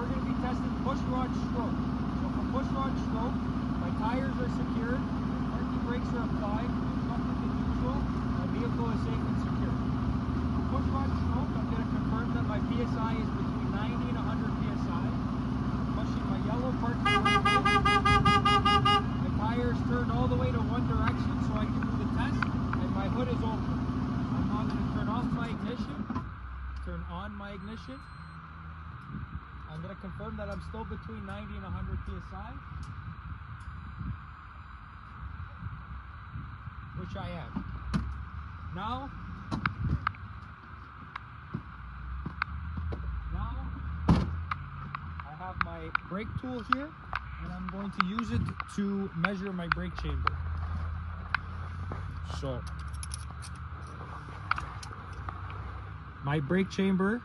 we're going to be testing pushrod stroke. So for pushrod stroke, my tires are secured, parking brakes are applied, there's nothing unusual, my vehicle is safe and secure. For pushrod stroke, I'm going to confirm that my PSI is between 90 and 100 PSI. I'm pushing my yellow parking brake in. My tires turned all the way to one direction so I can do the test, and my hood is open. I'm now going to turn off my ignition, turn on my ignition. I'm going to confirm that I'm still between 90 and 100 PSI, which I am. Now I have my brake tool here, and I'm going to use it to measure my brake chamber. So my brake chamber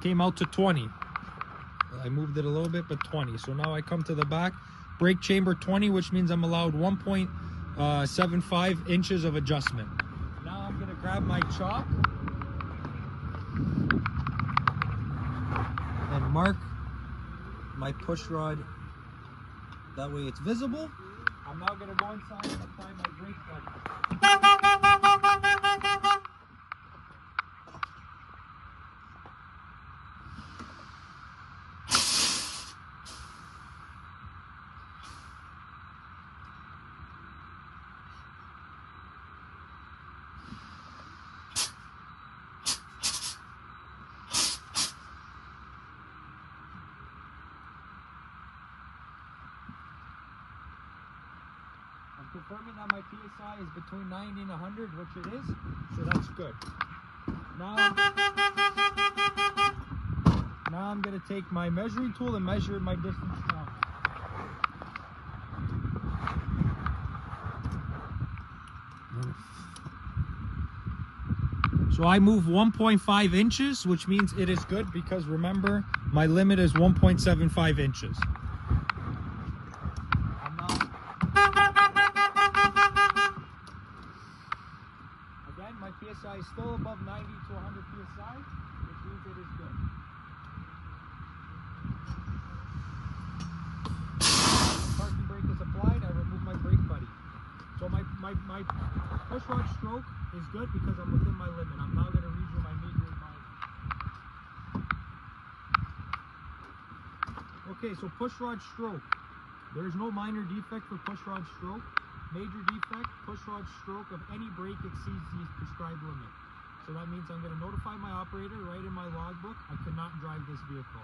came out to 20. I moved it a little bit, but 20. So now I come to the back, brake chamber 20, which means I'm allowed 1.75 inches of adjustment. Now I'm gonna grab my chalk and mark my push rod. That way it's visible. I'm now gonna go inside and apply my brake button. Confirming that my PSI is between 90 and 100, which it is, so that's good. Now I'm going to take my measuring tool and measure my distance now. So I move 1.5 inches, which means it is good because remember, my limit is 1.75 inches. My PSI is still above 90 to 100 PSI, which means it is good. Parking brake is applied, I remove my brake buddy. So my pushrod stroke is good because I'm within my limit. I'm now going to read you my meter and my... Okay, so pushrod stroke. There is no minor defect for pushrod stroke. Major defect, pushrod stroke of any brake exceeds the prescribed limit. So that means I'm going to notify my operator, write in my logbook, I cannot drive this vehicle.